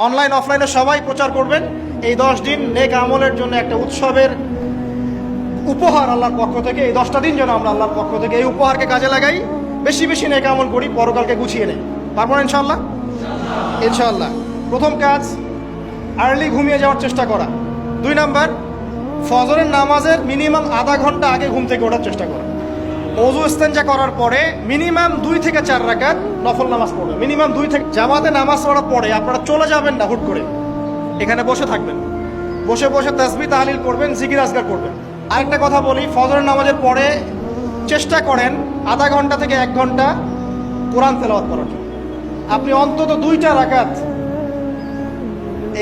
Online অফলাইনে সবাই প্রচার করবেন। এই 10 দিন নেক আমলের জন্য একটা উৎসবের উপহার আল্লাহর পক্ষ থেকে। এই 10টা দিন যেন আমরা আল্লাহর পক্ষ থেকে এই উপহারকে কাজে লাগাই, বেশি বেশি নেক আমল করি, পরকালকে গুছিয়ে নেই। পারবো না ইনশাআল্লাহ? ইনশাআল্লাহ। প্রথম কাজ, আর্লি ঘুমিয়ে যাওয়ার চেষ্টা করা। 2 নাম্বার, ফজরের নামাজের মিনিমাম আধা ঘন্টা আগে ঘুম থেকে ওঠার চেষ্টা করা। ওযু ইস্তেঞ্জা করার পরে মিনিমাম 2 থেকে 4 রাকাত নফল নামাজ পড়বেন। মিনিমাম 2 থেকে, জামাতে নামাজ পড়ার পরে আপনারা চলে যাবেন না হুট করে, এখানে বসে থাকবেন, বসে বসে তাসবিহ তাহলিল করবেন, জিকির আজকার করবেন। আরেকটা কথা বলি, ফজরের নামাজের পরে চেষ্টা করেন আধা ঘন্টা থেকে 1 ঘন্টা কোরআন তেলাওয়াত করার জন্য। আপনি অন্তত 2টা রাকাত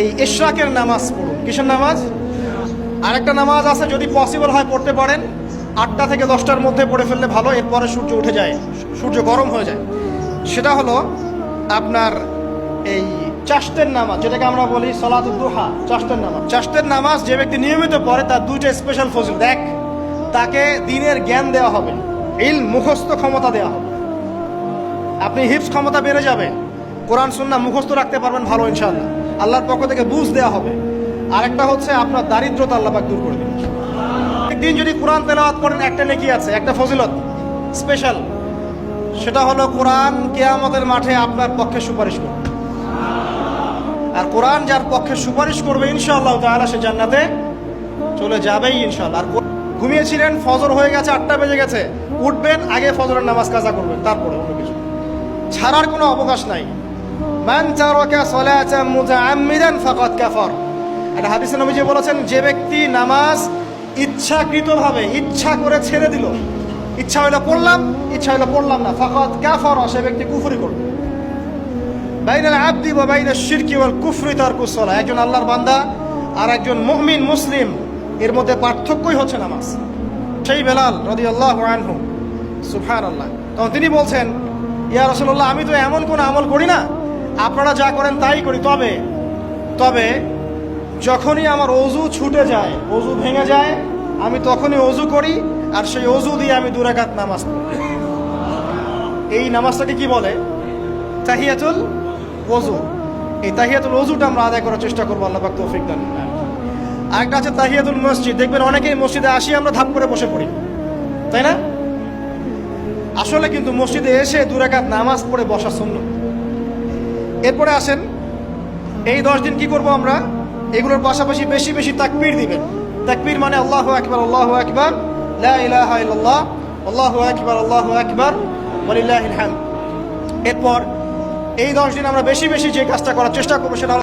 এই ইশরাকের নামাজ পড়ুন। কিসের নামাজ? আরেকটা নামাজ আছে, যদি পসিবল হয় পড়তে পারেন, 8টা থেকে 10টার মধ্যে পড়ে ফেললে ভালো, এরপরে সূর্য উঠে যায়, সূর্য গরম হয়ে যায়। সেটা হলো আপনার এই চাশতের নামাজ, যেটাকে আমরা বলি সালাতুদ দুহা, চাশতের নামাজ। চাশতের নামাজ যে ব্যক্তি নিয়মিত পড়ে তার 2টা স্পেশাল ফজিলত। এক, তাকে দ্বীনের জ্ঞান দেওয়া হবে, ইলম মুখস্থ ক্ষমতা দেওয়া হবে, আপনি হিফজ ক্ষমতা বেড়ে যাবে, কোরআন সুন্নাহ মুখস্থ রাখতে পারবেন ভালো ইনশাআল্লাহ, আল্লাহর পক্ষ থেকে বুঝ দেওয়া হবে। আরেকটা হচ্ছে আপনার দারিদ্রতা আল্লাহ পাক দূর করে দেবেন। একদিন যদি কোরআন তেলাওয়াত করেন একটা নেকি আছে, একটা ফজিলত স্পেশাল, সেটা হলো কোরআন কিয়ামতের মাঠে আপনার পক্ষে সুপারিশ করবে। আর কোরআন যার পক্ষে সুপারিশ করবে ইনশাআল্লাহ তাআলা সে জান্নাতে চলে যাবেই ইনশাআল্লাহ। আর ঘুমিয়েছিলেন, ফজর হয়ে গেছে, 8টা বেজে গেছে, উঠবেন, আগে ফজরের নামাজ কাজা করবেন, তারপরে অন্য কিছু ছাড়ার কোনো অবকাশ নাই। মান তারাকা সালাতান মুতাআম্মিদান ফাকাদ কাফার। একটা হাদিসে নবীজি বলেছেন, যে ব্যক্তি নামাজ ইচ্ছাকৃতভাবে ইচ্ছা করে ছেড়ে দিল, ইচ্ছা হইলো পড়লাম, ইচ্ছা হইলো পড়লাম না, ফাকাদ কাফার, সে ব্যক্তি কুফরি করবে। বাইনাল আবদি ওয়া বাইনাশ শিরকি ওয়াল কুফরি তারকুস সালাহ। একজন আল্লাহর বান্দা আর একজন মুমিন মুসলিম, এর মধ্যে পার্থক্যই হচ্ছে নামাজ। সেই বেলাল রাদিয়াল্লাহু আনহু, সুবহানাল্লাহ, তখন তিনি বলছেন, ইয়া রাসূলুল্লাহ, আমি তো এমন কোন আমল করি না, আপনারা যা করেন তাই করি, তবে যখনই আমার ওযু ছুটে যায়, ওযু ভেঙে যায়, আমি তখনই ওযু করি, আর সেই ওযু দিয়ে আমি 2 রাকাত নামাজ পড়ি। এই নামাজটাকে কি বলে? তাহিয়াতুল ওযু। এই তাহিয়াতুল ওযুটা আমরা আদায় করার চেষ্টা করবো, আল্লাহ পাক তৌফিক দান। আরেকটা আছে তাহিয়াতুল মসজিদ। দেখবেন অনেকেই মসজিদে আসি আমরা ধাপ করে বসে পড়ি, তাই না? আসলে কিন্তু মসজিদে এসে 2 রাকাত নামাজ পড়ে বসা সুন্নাত। এরপরে আসেন, এই 10 দিন কি করব আমরা? এগুলোর পাশাপাশি বেশি বেশি তাকবীর দিবেন। তাকবীর মানে আল্লাহু আকবার, আল্লাহু আকবার, লা ইলাহা ইল্লাল্লাহ, আল্লাহু আকবার, আল্লাহু আকবার, ওয়ালিল্লাহিল হামদ। এরপর এই 10 দিন আমরা বেশি বেশি যে কাজটা করার চেষ্টা করবো সেটা